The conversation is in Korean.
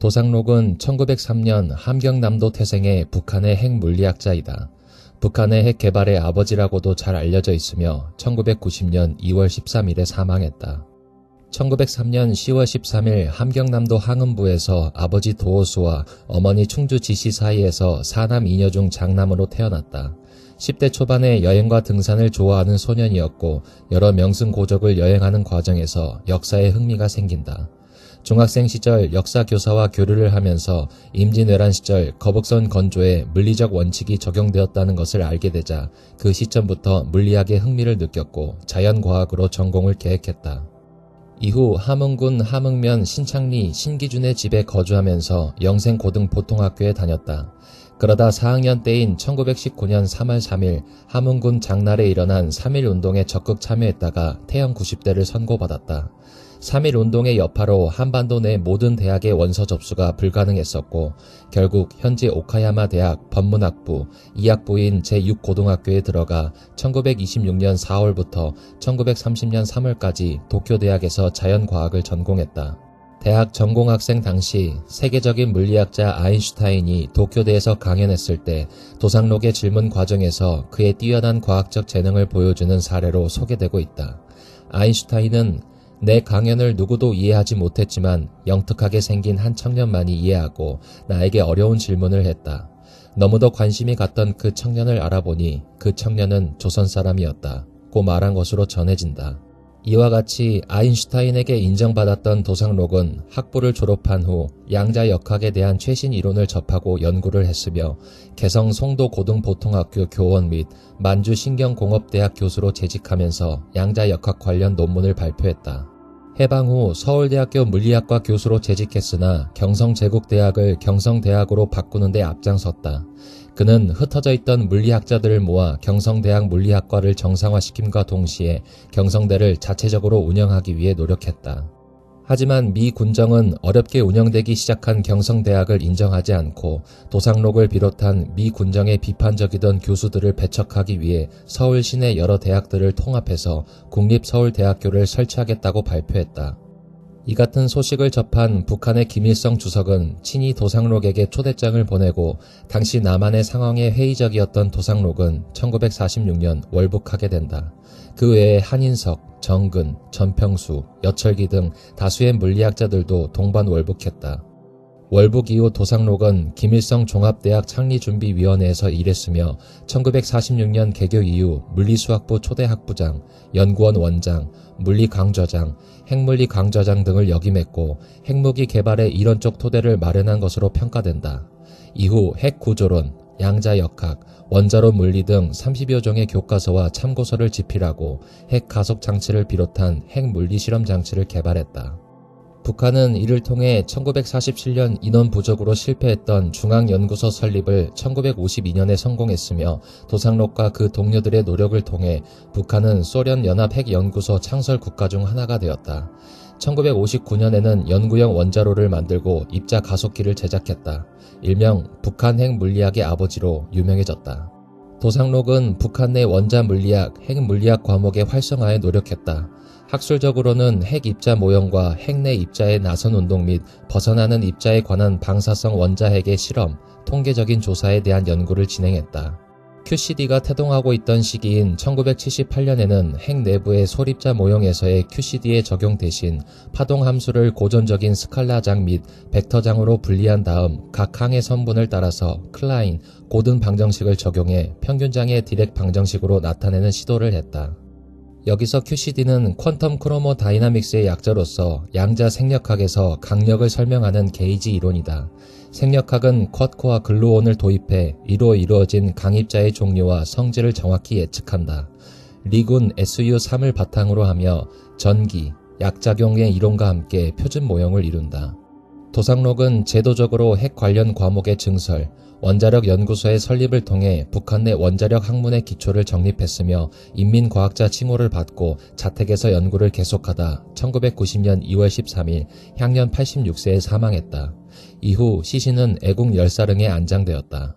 도상록은 1903년 함경남도 태생의 북한의 핵물리학자이다. 북한의 핵 개발의 아버지라고도 잘 알려져 있으며 1990년 2월 13일에 사망했다. 1903년 10월 13일 함경남도 항은부에서 아버지 도호수와 어머니 충주 지시 사이에서 사남 이녀 중 장남으로 태어났다. 10대 초반에 여행과 등산을 좋아하는 소년이었고 여러 명승고적을 여행하는 과정에서 역사에 흥미가 생긴다. 중학생 시절 역사 교사와 교류를 하면서 임진왜란 시절 거북선 건조에 물리적 원칙이 적용되었다는 것을 알게 되자 그 시점부터 물리학에 흥미를 느꼈고 자연과학으로 전공을 계획했다. 이후 함흥군 함흥면 신창리 신기준의 집에 거주하면서 영생고등보통학교에 다녔다. 그러다 4학년 때인 1919년 3월 3일 함흥군 장날에 일어난 3.1운동에 적극 참여했다가 태형 90대를 선고받았다. 3.1운동의 여파로 한반도 내 모든 대학의 원서 접수가 불가능했었고 결국 현재 오카야마 대학 법문학부, 이학부인 제6고등학교에 들어가 1926년 4월부터 1930년 3월까지 도쿄대학에서 자연과학을 전공했다. 대학 전공학생 당시 세계적인 물리학자 아인슈타인이 도쿄대에서 강연했을 때 도상록의 질문 과정에서 그의 뛰어난 과학적 재능을 보여주는 사례로 소개되고 있다. 아인슈타인은 내 강연을 누구도 이해하지 못했지만 영특하게 생긴 한 청년만이 이해하고 나에게 어려운 질문을 했다. 너무도 관심이 갔던 그 청년을 알아보니 그 청년은 조선 사람이었다. 고 말한 것으로 전해진다. 이와 같이 아인슈타인에게 인정받았던 도상록은 학부를 졸업한 후 양자역학에 대한 최신 이론을 접하고 연구를 했으며 개성 송도고등보통학교 교원 및 만주신경공업대학 교수로 재직하면서 양자역학 관련 논문을 발표했다. 해방 후 서울대학교 물리학과 교수로 재직했으나 경성제국대학을 경성대학으로 바꾸는 데 앞장섰다. 그는 흩어져 있던 물리학자들을 모아 경성대학 물리학과를 정상화시킴과 동시에 경성대를 자체적으로 운영하기 위해 노력했다. 하지만 미 군정은 어렵게 운영되기 시작한 경성대학을 인정하지 않고 도상록을 비롯한 미 군정에 비판적이던 교수들을 배척하기 위해 서울 시내 여러 대학들을 통합해서 국립서울대학교를 설치하겠다고 발표했다. 이 같은 소식을 접한 북한의 김일성 주석은 친히 도상록에게 초대장을 보내고 당시 남한의 상황에 회의적이었던 도상록은 1946년 월북하게 된다. 그 외에 한인석, 정근, 전평수, 여철기 등 다수의 물리학자들도 동반 월북했다. 월북 이후 도상록은 김일성 종합대학 창리준비위원회에서 일했으며 1946년 개교 이후 물리수학부 초대학부장, 연구원 원장, 물리강좌장, 핵물리강좌장 등을 역임했고 핵무기 개발의 이론적 토대를 마련한 것으로 평가된다. 이후 핵구조론, 양자역학, 원자로 물리 등 30여 종의 교과서와 참고서를 집필하고 핵가속장치를 비롯한 핵물리실험장치를 개발했다. 북한은 이를 통해 1947년 인원 부족으로 실패했던 중앙연구소 설립을 1952년에 성공했으며 도상록과 그 동료들의 노력을 통해 북한은 소련 연합핵연구소 창설 국가 중 하나가 되었다. 1959년에는 연구용 원자로를 만들고 입자 가속기를 제작했다. 일명 북한 핵물리학의 아버지로 유명해졌다. 도상록은 북한 내 원자물리학, 핵물리학 과목의 활성화에 노력했다. 학술적으로는 핵 입자 모형과 핵 내 입자의 나선 운동 및 벗어나는 입자에 관한 방사성 원자핵의 실험, 통계적인 조사에 대한 연구를 진행했다. QCD가 태동하고 있던 시기인 1978년에는 핵 내부의 솔입자 모형에서의 QCD의 적용 대신 파동 함수를 고전적인 스칼라장 및 벡터장으로 분리한 다음 각 항의 선분을 따라서 클라인, 고든 방정식을 적용해 평균장의 디렉 방정식으로 나타내는 시도를 했다. 여기서 QCD는 퀀텀 크로모 다이나믹스의 약자로서 양자 생력학에서 강력을 설명하는 게이지 이론이다. 생력학은 쿼트코와 글루온을 도입해 이로 이루어진 강입자의 종류와 성질을 정확히 예측한다. 리군 SU3을 바탕으로 하며 전기, 약작용의 이론과 함께 표준 모형을 이룬다. 도상록은 제도적으로 핵 관련 과목의 증설, 원자력 연구소의 설립을 통해 북한 내 원자력 학문의 기초를 정립했으며 인민과학자 칭호를 받고 자택에서 연구를 계속하다 1990년 2월 13일 향년 86세에 사망했다. 이후 시신은 애국 열사릉에 안장되었다.